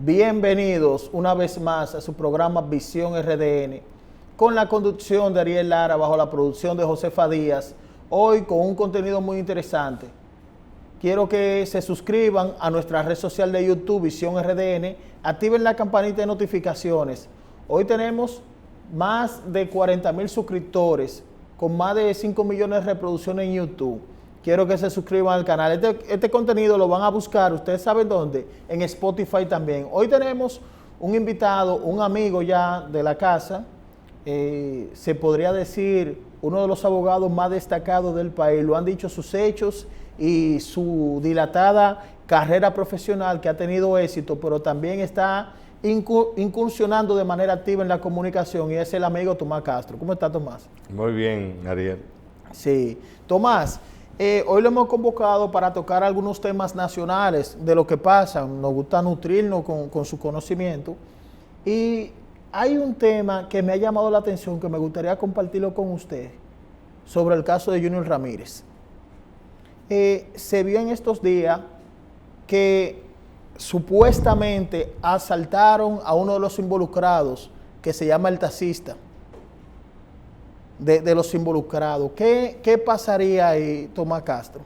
Bienvenidos una vez más a su programa Visión RDN, con la conducción de Ariel Lara, bajo la producción de Josefa Díaz, hoy con un contenido muy interesante. Quiero que se suscriban a nuestra red social de YouTube, Visión RDN, activen la campanita de notificaciones. Hoy tenemos más de 40,000 suscriptores, con más de 5 millones de reproducciones en YouTube. Quiero que se suscriban al canal. Este contenido lo van a buscar, ustedes saben dónde, en Spotify también. Hoy tenemos un invitado, un amigo ya de la casa, se podría decir uno de los abogados más destacados del país. Lo han dicho sus hechos y su dilatada carrera profesional, que ha tenido éxito, pero también está incursionando de manera activa en la comunicación, y es el amigo Tomás Castro. ¿Cómo está, Tomás? Muy bien, Ariel. Sí. Tomás, hoy lo hemos convocado para tocar algunos temas nacionales de lo que pasa. Nos gusta nutrirnos con su conocimiento. Y hay un tema que me ha llamado la atención, que me gustaría compartirlo con usted, sobre el caso de Junior Ramírez. Se vio en estos días que supuestamente asaltaron a uno de los involucrados, que se llama el taxista. De los involucrados. ¿Qué pasaría ahí, Tomás Castro?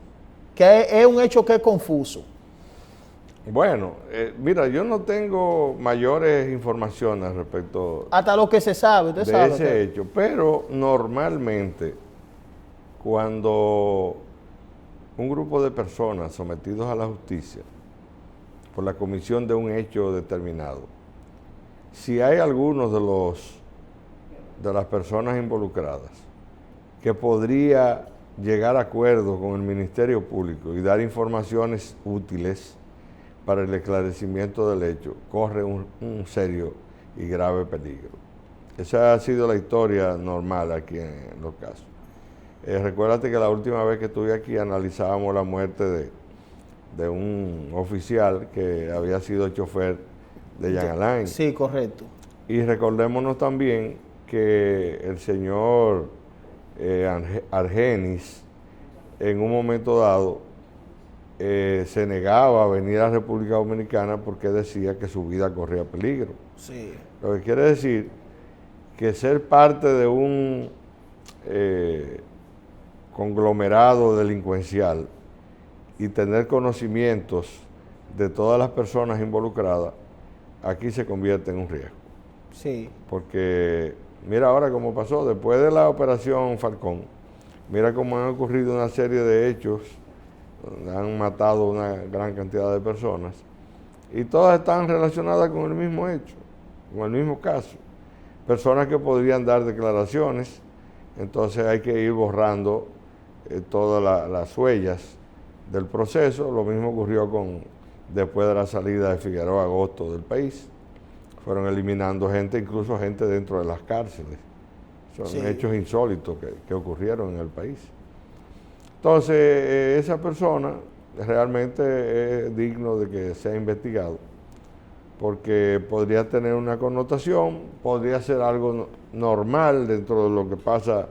Que es un hecho que es confuso. Bueno, mira, yo no tengo mayores informaciones respecto Hasta lo que se sabe, usted de sabe. ese hecho, pero normalmente cuando un grupo de personas sometidos a la justicia por la comisión de un hecho determinado, si hay algunos de las personas involucradas que podría llegar a acuerdo con el Ministerio Público y dar informaciones útiles para el esclarecimiento del hecho, corre un serio y grave peligro. Esa ha sido la historia normal aquí en los casos. Recuérdate que la última vez que estuve aquí analizábamos la muerte de un oficial que había sido chofer de Jean Alain. Sí, correcto. Y recordémonos también que el señor Argenis, en un momento dado, se negaba a venir a República Dominicana porque decía que su vida corría peligro. Sí. Lo que quiere decir que ser parte de un conglomerado delincuencial y tener conocimientos de todas las personas involucradas, aquí se convierte en un riesgo. Sí. Porque mira ahora cómo pasó, después de la operación Falcón, mira cómo han ocurrido una serie de hechos donde han matado una gran cantidad de personas y todas están relacionadas con el mismo hecho, con el mismo caso. Personas que podrían dar declaraciones, entonces hay que ir borrando todas las huellas del proceso. Lo mismo ocurrió después de la salida de Figueroa Agosto del país. Fueron eliminando gente, incluso gente dentro de las cárceles. Son hechos insólitos que ocurrieron en el país. Entonces, esa persona realmente es digno de que sea investigado, porque podría tener una connotación, podría ser algo normal dentro de lo que pasa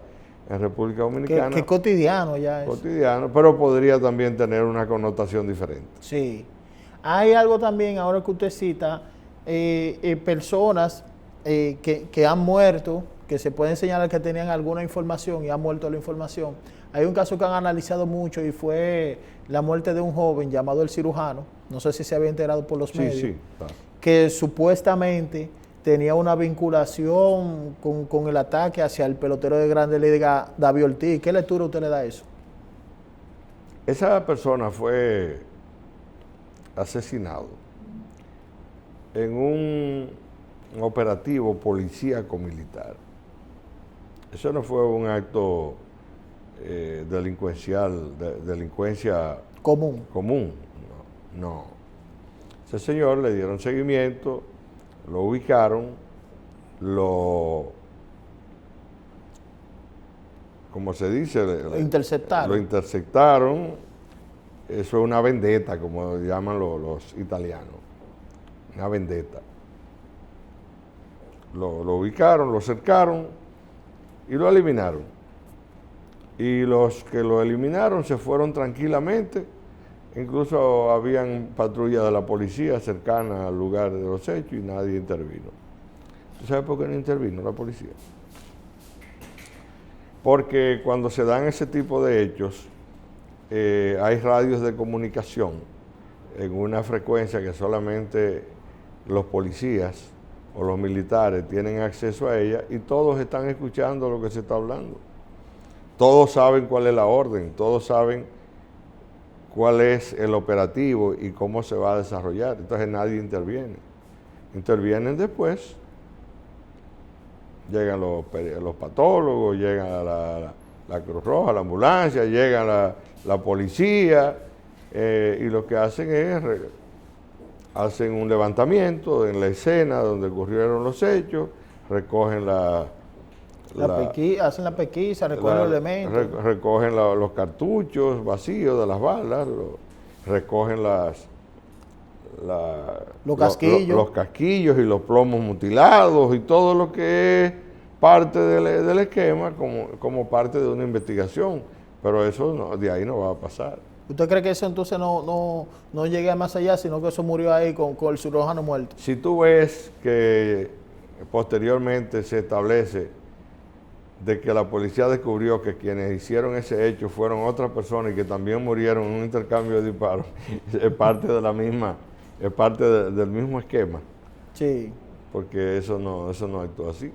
en República Dominicana. Que cotidiano ya es. Cotidiano, pero podría también tener una connotación diferente. Sí. Hay algo también, ahora que usted cita, personas que han muerto, que se puede señalar que tenían alguna información y han muerto la información. Hay un caso que han analizado mucho y fue la muerte de un joven llamado El Cirujano, no sé si se había enterado por los medios, claro, que supuestamente tenía una vinculación con el ataque hacia el pelotero de Grandes Ligas, David Ortiz. ¿Qué lectura usted le da a eso? Esa persona fue asesinado en un operativo policíaco-militar. Eso no fue un acto delincuencial, delincuencia Común. No. Ese señor le dieron seguimiento, lo ubicaron, como se dice, Lo interceptaron. Lo interceptaron. Eso es una vendetta, como llaman los italianos. Una vendetta. Lo ubicaron, lo cercaron y lo eliminaron. Y los que lo eliminaron se fueron tranquilamente Incluso habían patrullas de la policía cercanas al lugar de los hechos y nadie intervino. ¿Tú sabes por qué no intervino la policía? Porque cuando se dan ese tipo de hechos, hay radios de comunicación en una frecuencia que solamente los policías o los militares tienen acceso a ella y todos están escuchando lo que se está hablando. Todos saben cuál es la orden, todos saben cuál es el operativo y cómo se va a desarrollar. Entonces nadie interviene. Intervienen después. Llegan los patólogos, llegan la Cruz Roja, la ambulancia, llega la policía y lo que hacen es hacen un levantamiento en la escena donde ocurrieron los hechos, recogen hacen la pesquisa, recogen los elementos. Recogen los cartuchos vacíos de las balas, recogen los casquillos. Los casquillos y los plomos mutilados y todo lo que es parte del esquema como parte de una investigación. Pero eso de ahí no va a pasar. ¿Usted cree que eso entonces no llegue más allá, sino que eso murió ahí con el cirujano muerto? Si tú ves que posteriormente se establece de que la policía descubrió que quienes hicieron ese hecho fueron otras personas y que también murieron en un intercambio de disparos, es parte de la misma, es parte del mismo esquema. Sí. Porque eso no actúa así.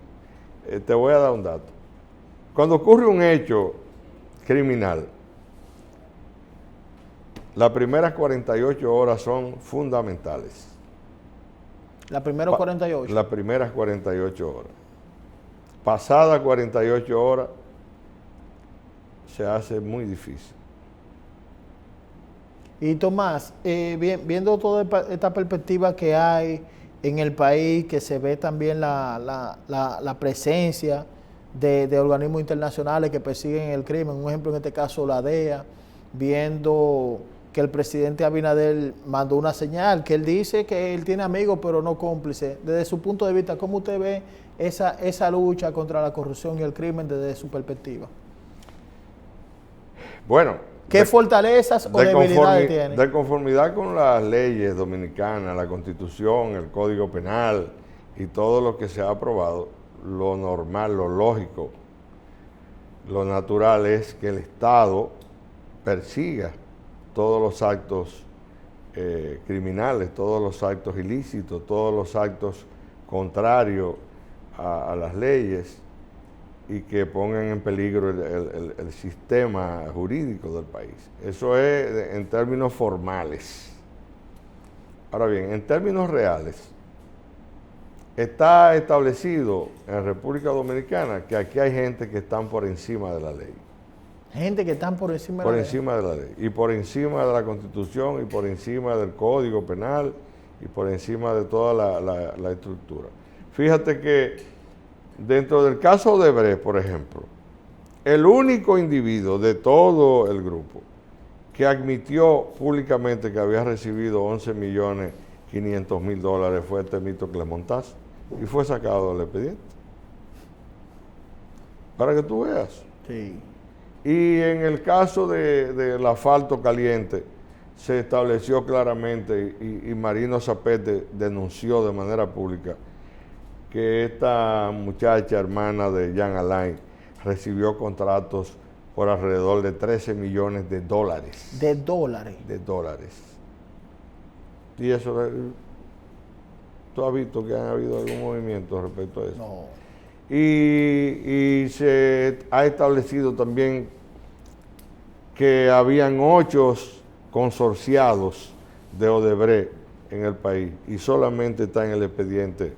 Te voy a dar un dato. Cuando ocurre un hecho criminal, las primeras 48 horas son fundamentales. ¿Las primeras 48? Las primeras 48 horas. Pasadas 48 horas, se hace muy difícil. Y Tomás, viendo toda esta perspectiva que hay en el país, que se ve también la presencia de organismos internacionales que persiguen el crimen, un ejemplo en este caso la DEA, viendo que el presidente Abinader mandó una señal, que él dice que él tiene amigos pero no cómplices. Desde su punto de vista, ¿cómo usted ve esa lucha contra la corrupción y el crimen desde su perspectiva? Bueno, ¿qué fortalezas o debilidades tiene? De conformidad con las leyes dominicanas, la Constitución, el Código Penal y todo lo que se ha aprobado, lo normal, lo lógico, lo natural es que el Estado persiga todos los actos criminales, todos los actos ilícitos, todos los actos contrarios a las leyes y que pongan en peligro el sistema jurídico del país. Eso es en términos formales. Ahora bien, en términos reales, está establecido en República Dominicana que aquí hay gente que están por encima de la ley. Gente que están por encima de la ley. Por encima de la ley. Y por encima de la Constitución, y por encima del Código Penal, y por encima de toda la estructura. Fíjate que dentro del caso de Odebrecht, por ejemplo, el único individuo de todo el grupo que admitió públicamente que había recibido 11.500.000 fue Temístocles Montaz y fue sacado del expediente. Para que tú veas. Sí. Y en el caso del asfalto caliente, se estableció claramente y Marino Zapete denunció de manera pública que esta muchacha hermana de Jean Alain recibió contratos por alrededor de 13 millones de dólares. ¿De dólares? De dólares. Y eso, ¿tú has visto que ha habido algún movimiento respecto a eso? No. Y se ha establecido también que habían 8 consorciados de Odebrecht en el país y solamente está en el expediente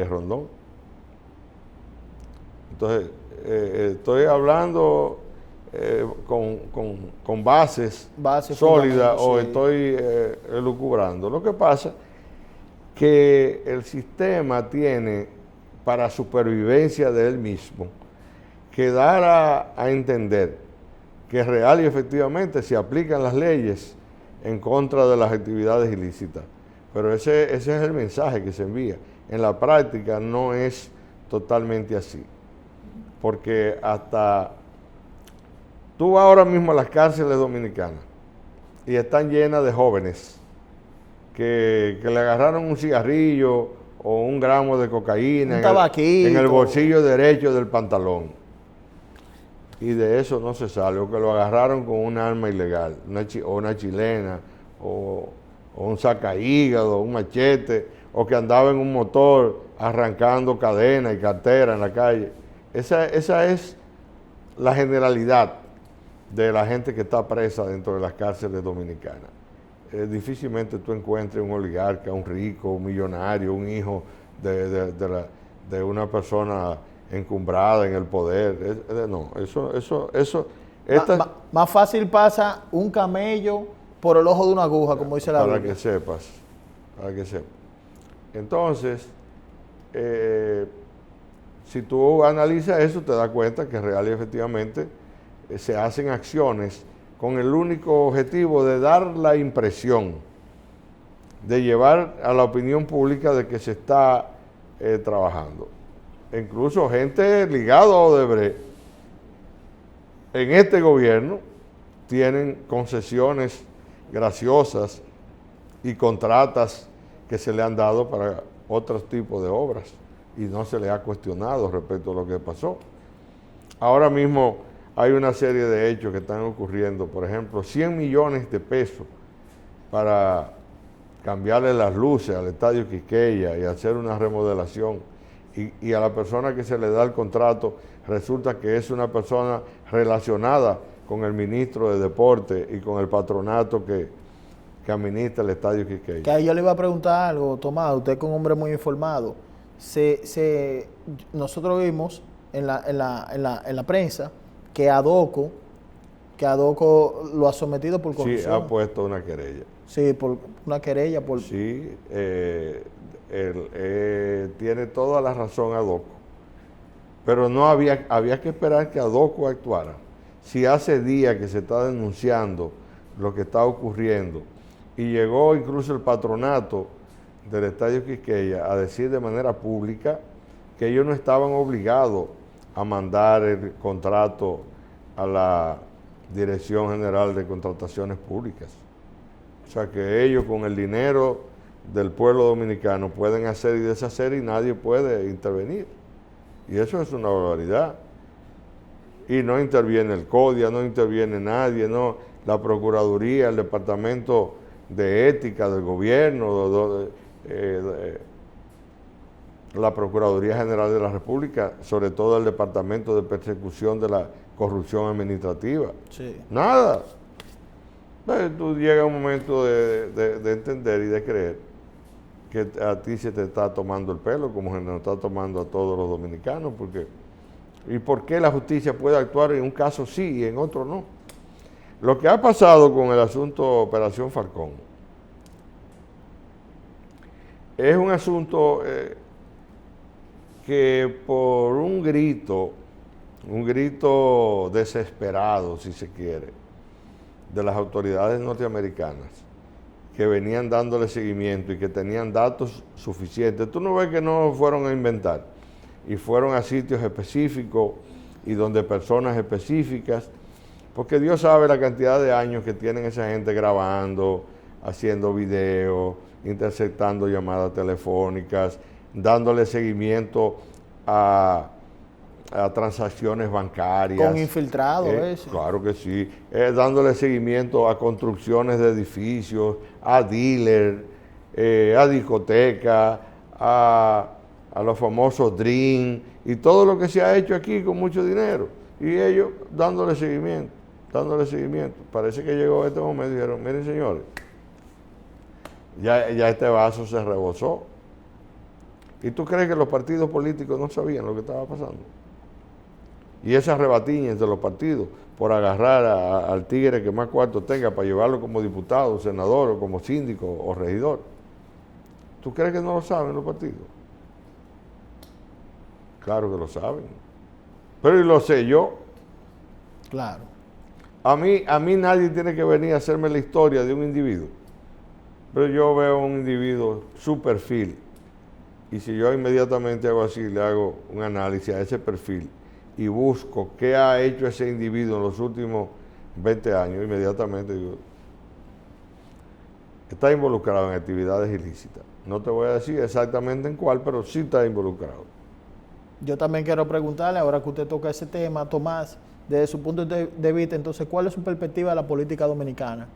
Rondón. Entonces, estoy hablando con bases sólidas o sí. Estoy elucubrando. Lo que pasa que el sistema tiene para supervivencia de él mismo que dar a entender que real y efectivamente se aplican las leyes en contra de las actividades ilícitas. Pero ese es el mensaje que se envía. En la práctica no es totalmente así. Porque hasta tú vas ahora mismo a las cárceles dominicanas y están llenas de jóvenes que le agarraron un cigarrillo o un gramo de cocaína en el bolsillo derecho del pantalón. Y de eso no se sale, o que lo agarraron con un arma ilegal, una chilena, o un sacahígado, un machete, o que andaba en un motor arrancando cadena y cartera en la calle. Esa es la generalidad de la gente que está presa dentro de las cárceles dominicanas. Difícilmente tú encuentres un oligarca, un rico, un millonario, un hijo de una persona encumbrada en el poder. No, más fácil pasa un camello por el ojo de una aguja, como dice la Biblia. Para que sepas. Entonces, si tú analizas eso, te das cuenta que real y efectivamente se hacen acciones con el único objetivo de dar la impresión, de llevar a la opinión pública de que se está trabajando. Incluso gente ligada a Odebrecht en este gobierno tienen concesiones graciosas y contratas que se le han dado para otros tipos de obras y no se le ha cuestionado respecto a lo que pasó. Ahora mismo hay una serie de hechos que están ocurriendo, por ejemplo, 100 millones de pesos para cambiarle las luces al Estadio Quisqueya y hacer una remodelación, y a la persona que se le da el contrato resulta que es una persona relacionada con el ministro de Deporte y con el patronato que administra el Estadio Quisqueya. Que ahí yo le iba a preguntar algo, Tomás, usted es un hombre muy informado. Nosotros vimos en la prensa que Adoco lo ha sometido por corrupción. Sí, ha puesto una querella. Sí, por una querella. Sí, tiene toda la razón Adoco. Pero no había que esperar que Adoco actuara. Si hace días que se está denunciando lo que está ocurriendo, y llegó incluso el patronato del Estadio Quisqueya a decir de manera pública que ellos no estaban obligados a mandar el contrato a la Dirección General de Contrataciones Públicas. O sea que ellos con el dinero del pueblo dominicano pueden hacer y deshacer y nadie puede intervenir. Y eso es una barbaridad. Y no interviene el CODIA, no interviene nadie, no, la Procuraduría, el Departamento de Ética del Gobierno, la Procuraduría General de la República, sobre todo el Departamento de Persecución de la Corrupción Administrativa. Sí. Nada. Tú llegas a un momento de entender y de creer que a ti se te está tomando el pelo, como se nos está tomando a todos los dominicanos, porque ¿y por qué la justicia puede actuar en un caso sí y en otro no? Lo que ha pasado con el asunto Operación Falcón es un asunto que por un grito desesperado, si se quiere, de las autoridades norteamericanas, que venían dándole seguimiento y que tenían datos suficientes. Tú no ves que no fueron a inventar, y fueron a sitios específicos y donde personas específicas, porque Dios sabe la cantidad de años que tienen esa gente grabando, haciendo videos, interceptando llamadas telefónicas, dándole seguimiento a transacciones bancarias. Con infiltrados, ese. Claro que sí. Dándole seguimiento a construcciones de edificios, a dealers, a discotecas, a los famosos Dream, y todo lo que se ha hecho aquí con mucho dinero. Y ellos dándole seguimiento. Parece que llegó este momento y dijeron, miren señores, ya este vaso se rebosó. ¿Y tú crees que los partidos políticos no sabían lo que estaba pasando? Y esas rebatiñas de los partidos por agarrar al tigre que más cuarto tenga para llevarlo como diputado, senador, o como síndico o regidor. ¿Tú crees que no lo saben los partidos? Claro que lo saben. Pero y lo sé yo. Claro. A mí nadie tiene que venir a hacerme la historia de un individuo. Pero yo veo un individuo, su perfil, y si yo inmediatamente hago así, le hago un análisis a ese perfil y busco qué ha hecho ese individuo en los últimos 20 años, inmediatamente digo, está involucrado en actividades ilícitas. No te voy a decir exactamente en cuál, pero sí está involucrado. Yo también quiero preguntarle, ahora que usted toca ese tema, Tomás, desde su punto de vista, entonces, ¿cuál es su perspectiva de la política dominicana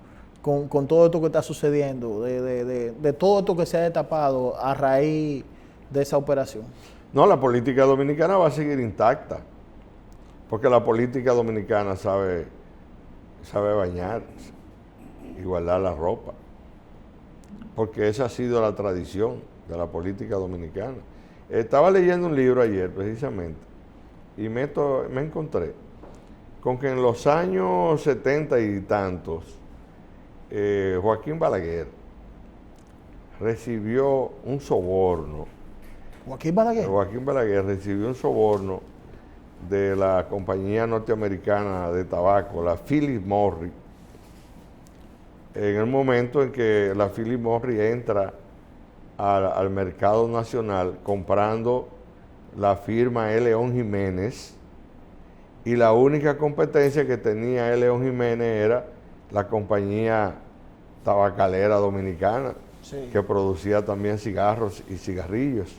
con todo esto que está sucediendo, de todo esto que se ha destapado a raíz de esa operación? No, la política dominicana va a seguir intacta, porque la política dominicana sabe bañar y guardar la ropa, porque esa ha sido la tradición de la política dominicana. Estaba leyendo un libro ayer precisamente y me encontré con que en los años 70 y tantos Joaquín Balaguer recibió un soborno. ¿Joaquín Balaguer? Joaquín Balaguer recibió un soborno de la compañía norteamericana de tabaco, la Philip Morris, en el momento en que la Philip Morris entra al mercado nacional comprando la firma E. León Jiménez, y la única competencia que tenía E. León Jiménez era la compañía tabacalera dominicana, Sí. que producía también cigarros y cigarrillos.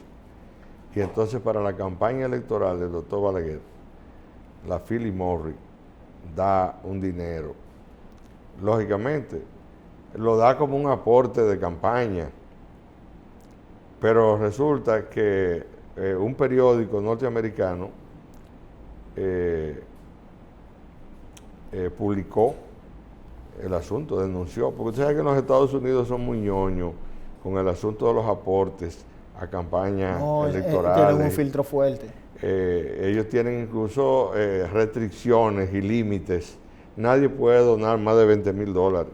Y entonces para la campaña electoral del doctor Balaguer, la Philip Morris da un dinero. Lógicamente, lo da como un aporte de campaña, pero resulta que un periódico norteamericano publicó el asunto, denunció, porque usted sabe que en los Estados Unidos son muy ñoños con el asunto de los aportes a campañas electorales. Tienen un filtro fuerte. Ellos tienen incluso restricciones y límites. Nadie puede donar más de $20,000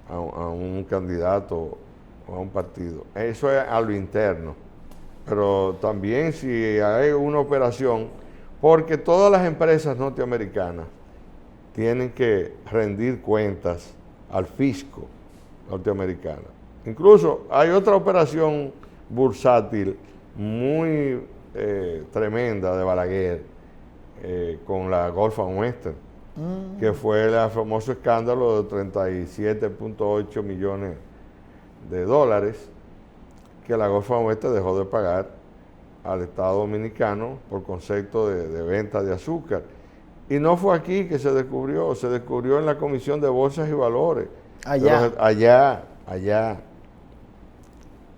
a un candidato o a un partido. Eso es a lo interno. Pero también si hay una operación, porque todas las empresas norteamericanas tienen que rendir cuentas al fisco norteamericano. Incluso hay otra operación bursátil muy tremenda de Balaguer con la Gulf and Western, que fue el famoso escándalo de $37.8 millones que la Gulf and Western dejó de pagar al Estado Dominicano por concepto de venta de azúcar. Y no fue aquí que se descubrió en la Comisión de Bolsas y Valores. Allá. Allá.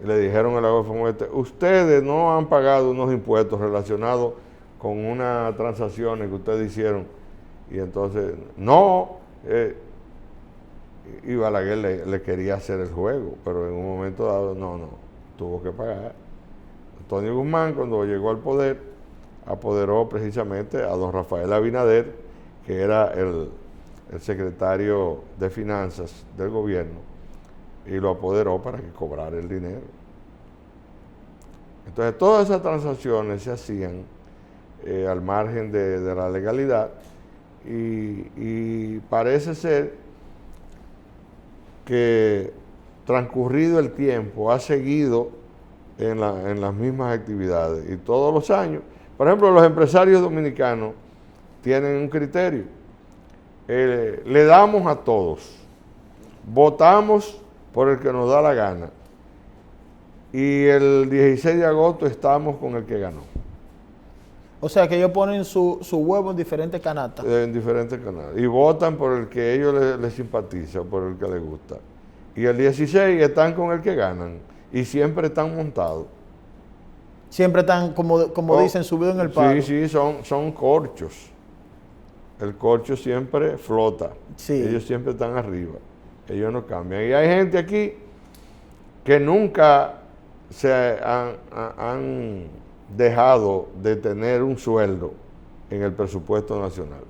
Y le dijeron a la Gulf and Western, ustedes no han pagado unos impuestos relacionados con unas transacciones que ustedes hicieron. Y entonces, no. Y Balaguer le quería hacer el juego, pero en un momento dado, no, tuvo que pagar. Antonio Guzmán, cuando llegó al poder, apoderó precisamente a don Rafael Abinader, que era el secretario de Finanzas del gobierno, y lo apoderó para que cobrara el dinero. Entonces, todas esas transacciones se hacían al margen de la legalidad y parece ser que transcurrido el tiempo ha seguido en las mismas actividades y todos los años. Por ejemplo, los empresarios dominicanos tienen un criterio. Le damos a todos, votamos por el que nos da la gana y el 16 de agosto estamos con el que ganó. O sea que ellos ponen su huevo en diferentes canastas. En diferentes canales. Y votan por el que a ellos les simpatiza, por el que les gusta. Y el 16 están con el que ganan. Y siempre están montados. Siempre están, como dicen, subidos en el palo. Sí, son corchos. El corcho siempre flota. Sí. Ellos siempre están arriba. Ellos no cambian. Y hay gente aquí que nunca se han dejado de tener un sueldo en el presupuesto nacional.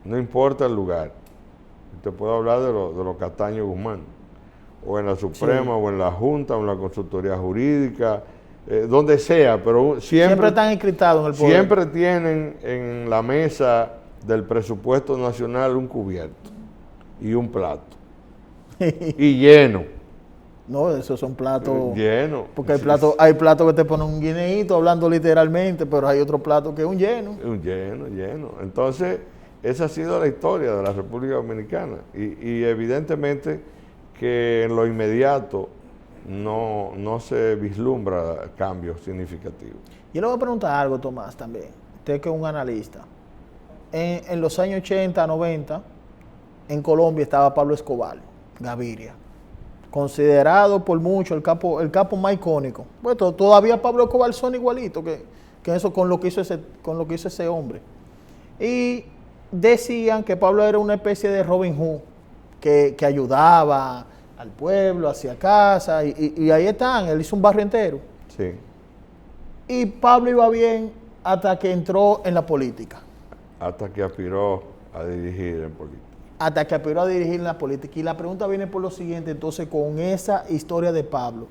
No importa el lugar. Te puedo hablar de los Castaño Guzmán, o en la Suprema, sí, o en la Junta, o en la Consultoría Jurídica, donde sea, pero siempre están encriptados en el poder. Siempre tienen en la mesa del presupuesto nacional un cubierto y un plato. Y lleno. No, esos son platos llenos. Porque hay platos que te ponen un guineíto, hablando literalmente, pero hay otro plato que es un lleno. Un lleno. Entonces, esa ha sido la historia de la República Dominicana. Y evidentemente que en lo inmediato no se vislumbra cambios significativos. Yo le voy a preguntar algo, Tomás, también. Usted que es un analista. En los años 80, 90, en Colombia estaba Pablo Escobar Gaviria, considerado por muchos el capo más icónico. Bueno, todavía Pablo Escobar son igualitos que eso con lo que hizo ese hombre. Y decían que Pablo era una especie de Robin Hood, que ayudaba al pueblo, hacía casa, y ahí están, él hizo un barrio entero. Sí. Y Pablo iba bien hasta que entró en la política. Hasta que aspiró a dirigir en política. Hasta que aspiró a dirigir en la política. Y la pregunta viene por lo siguiente, entonces, con esa historia de Pablo.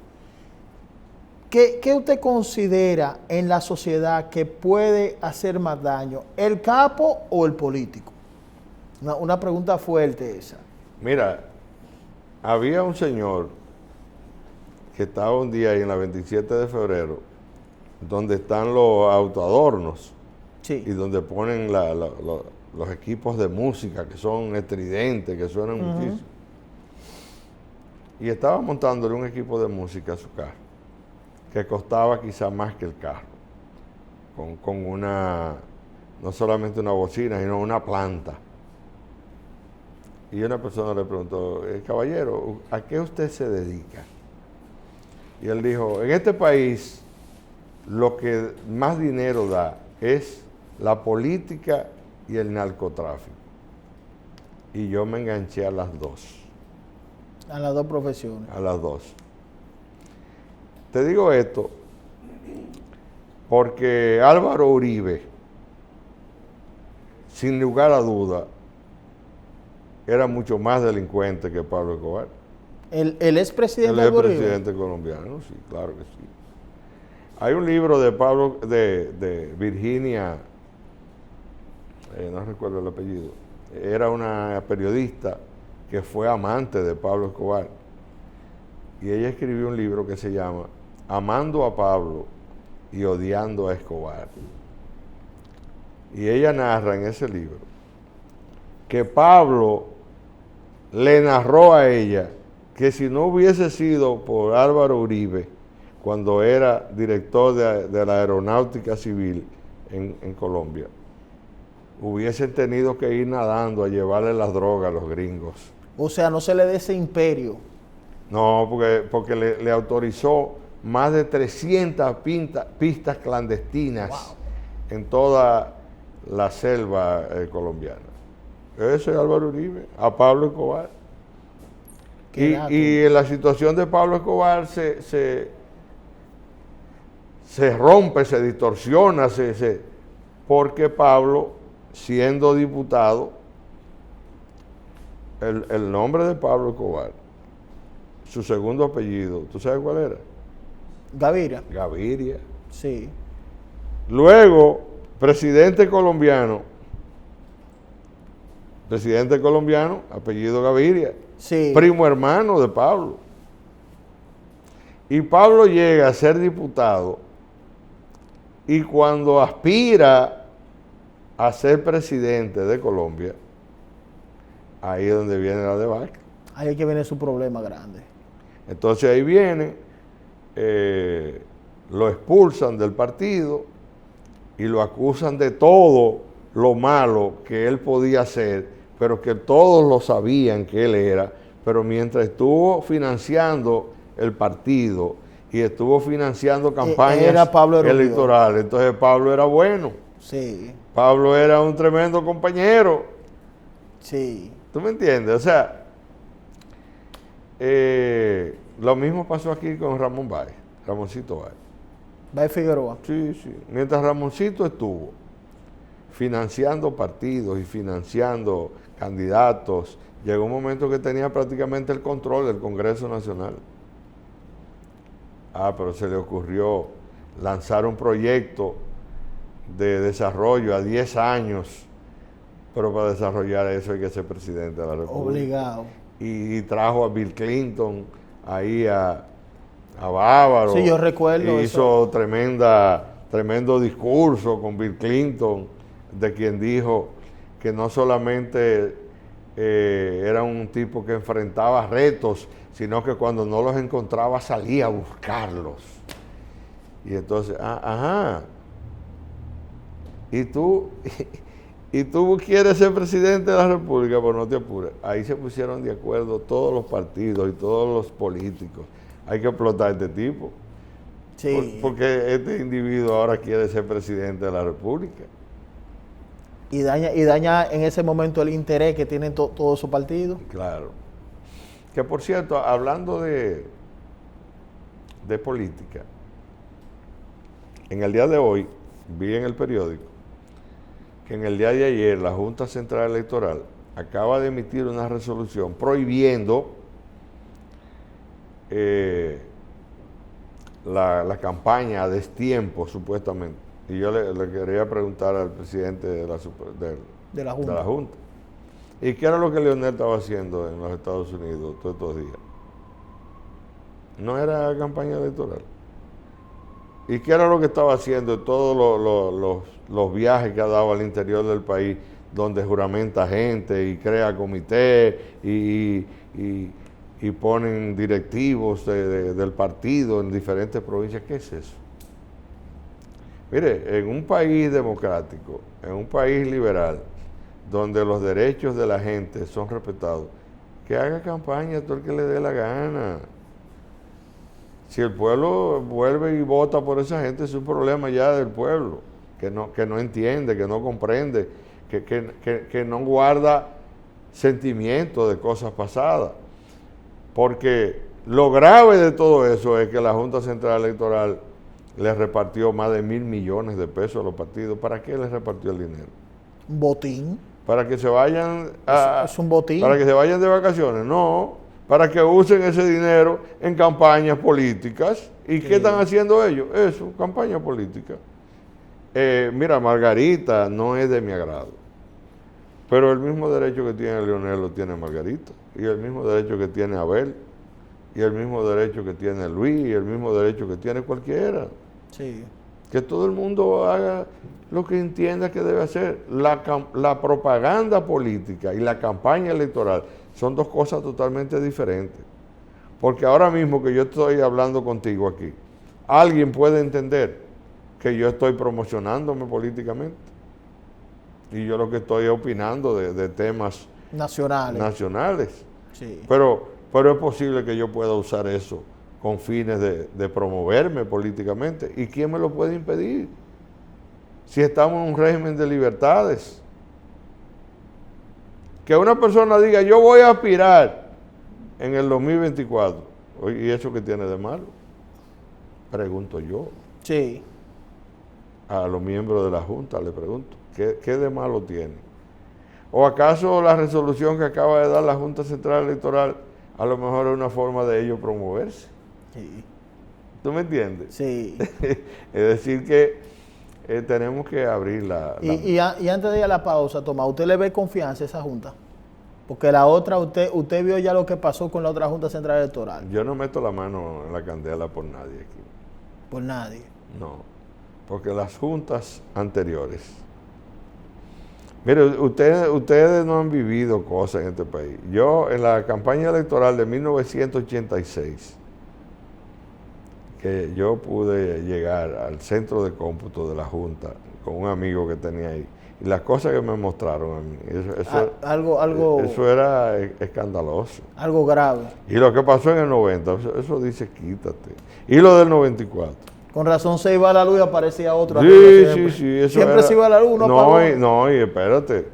¿Qué usted considera en la sociedad que puede hacer más daño, el capo o el político? Una pregunta fuerte esa. Mira, había un señor que estaba un día ahí en la 27 de febrero, donde están los autoadornos, Sí. y donde ponen los equipos de música que son estridentes, que suenan muchísimo. Y estaba montándole un equipo de música a su carro, que costaba quizá más que el carro, con no solamente una bocina, sino una planta. Y una persona le preguntó, caballero, ¿a qué usted se dedica? Y él dijo, en este país lo que más dinero da es la política y el narcotráfico. Y yo me enganché a las dos. A las dos profesiones. A las dos. Te digo esto porque Álvaro Uribe, sin lugar a duda, era mucho más delincuente que Pablo Escobar. El expresidente El Álvaro Uribe. expresidente colombiano, sí, claro que sí. Hay un libro de Virginia, no recuerdo el apellido, era una periodista que fue amante de Pablo Escobar. Y ella escribió un libro que se llama Amando a Pablo y odiando a Escobar. Y ella narra en ese libro que Pablo le narró a ella que si no hubiese sido por Álvaro Uribe, cuando era director de la Aeronáutica Civil en Colombia, hubiesen tenido que ir nadando a llevarle las drogas a los gringos. O sea, no se le dé ese imperio. No, porque le autorizó más de 300 pistas clandestinas. Wow. En toda la selva colombiana. Ese es Álvaro Uribe, a Pablo Escobar. Y en la situación de Pablo Escobar se rompe, se distorsiona, porque Pablo, siendo diputado, el nombre de Pablo Escobar, su segundo apellido, ¿tú sabes cuál era? Gaviria. Gaviria. Sí. Luego, presidente colombiano, apellido Gaviria, Sí. primo hermano de Pablo. Y Pablo llega a ser diputado y cuando aspira a ser presidente de Colombia, ahí es donde viene la debacle. Ahí es que viene su problema grande. Entonces ahí viene, lo expulsan del partido y lo acusan de todo lo malo que él podía hacer, pero que todos lo sabían que él era, pero mientras estuvo financiando el partido y estuvo financiando campañas electorales, entonces Pablo era bueno. Sí. Pablo era un tremendo compañero. Sí. ¿Tú me entiendes? O sea, lo mismo pasó aquí con Ramón Báez, Ramoncito Báez. Báez Figueroa. Sí, sí. Mientras Ramoncito estuvo financiando partidos y financiando candidatos, llegó un momento que tenía prácticamente el control del Congreso Nacional. Pero se le ocurrió lanzar un proyecto de desarrollo a 10 años, pero para desarrollar eso hay que ser presidente de la República. Obligado. Y trajo a Bill Clinton ahí a Bávaro. Sí, yo recuerdo hizo tremendo discurso con Bill Clinton, de quien dijo que no solamente era un tipo que enfrentaba retos, sino que cuando no los encontraba salía a buscarlos. Y entonces, ajá, y tú quieres ser presidente de la República, pues no te apures. Ahí se pusieron de acuerdo todos los partidos y todos los políticos. Hay que explotar a este tipo. Sí. Porque este individuo ahora quiere ser presidente de la República. Y daña en ese momento el interés que tienen todos esos partidos. Claro. Que por cierto, hablando de política, en el día de hoy vi en el periódico que en el día de ayer la Junta Central Electoral acaba de emitir una resolución prohibiendo la campaña a destiempo, supuestamente. Y yo le quería preguntar al presidente de la Junta. ¿Y qué era lo que Leonel estaba haciendo en los Estados Unidos todos estos días? No era campaña electoral. ¿Y qué era lo que estaba haciendo en todos los viajes que ha dado al interior del país, donde juramenta gente y crea comité y ponen directivos del partido en diferentes provincias? ¿Qué es eso? Mire, en un país democrático, en un país liberal, donde los derechos de la gente son respetados, que haga campaña todo el que le dé la gana. Si el pueblo vuelve y vota por esa gente, es un problema ya del pueblo, que no entiende, que no comprende, que no guarda sentimientos de cosas pasadas. Porque lo grave de todo eso es que la Junta Central Electoral le repartió más de 1.000 millones de pesos a los partidos. ¿Para qué les repartió el dinero? ¿Un botín? ¿Para que se vayan es un botín? ¿Para que se vayan de vacaciones? No, para que usen ese dinero en campañas políticas. ¿Y qué están haciendo ellos? Eso, campaña política. Mira, Margarita no es de mi agrado, pero el mismo derecho que tiene Leonel lo tiene Margarita, y el mismo derecho que tiene Abel, y el mismo derecho que tiene Luis, y el mismo derecho que tiene cualquiera. Sí. Que todo el mundo haga lo que entienda que debe hacer. La propaganda política y la campaña electoral son dos cosas totalmente diferentes. Porque ahora mismo que yo estoy hablando contigo aquí, alguien puede entender que yo estoy promocionándome políticamente. Y yo lo que estoy opinando de temas nacionales. Sí. Pero es posible que yo pueda usar eso con fines de promoverme políticamente. ¿Y quién me lo puede impedir? Si estamos en un régimen de libertades. Que una persona diga, yo voy a aspirar en el 2024. Oye, ¿y eso qué tiene de malo? Pregunto yo. Sí. A los miembros de la Junta le pregunto, ¿qué de malo tiene? ¿O acaso la resolución que acaba de dar la Junta Central Electoral a lo mejor es una forma de ellos promoverse? Sí. ¿Tú me entiendes? Sí. Es decir que tenemos que abrir Y antes de ir a la pausa, Tomás, ¿usted le ve confianza a esa Junta? Porque la otra, usted vio ya lo que pasó con la otra Junta Central Electoral. Yo no meto la mano en la candela por nadie aquí. Por nadie. No, porque las juntas anteriores... Mire, ustedes no han vivido cosas en este país. Yo, en la campaña electoral de 1986, que yo pude llegar al centro de cómputo de la Junta con un amigo que tenía ahí, y las cosas que me mostraron a mí, eso era escandaloso. Algo grave. Y lo que pasó en el 90, eso dice quítate. Y lo del 94. Con razón se iba a la luz y aparecía otro. Sí. Eso siempre se iba a la luz, No, y espérate.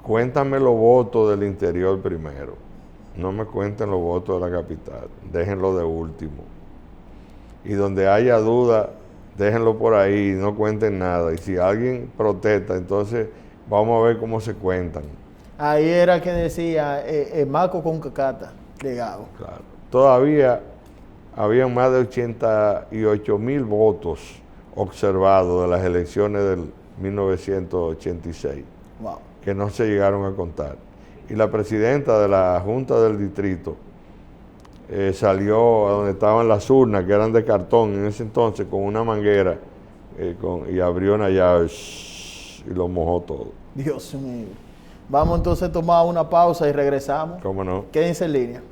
Cuéntame los votos del interior primero. No me cuenten los votos de la capital. Déjenlo de último. Y donde haya duda, déjenlo por ahí, no cuenten nada. Y si alguien protesta, entonces vamos a ver cómo se cuentan. Ahí era que decía Maco con cacata, legado. Claro. Todavía habían más de 88,000 votos observados de las elecciones del 1986, wow, que no se llegaron a contar. Y la presidenta de la Junta del Distrito salió a donde estaban las urnas, que eran de cartón en ese entonces, con una manguera y abrió una llave y lo mojó todo. Dios mío. Vamos entonces a tomar una pausa y regresamos. ¿Cómo no? Quédense en línea.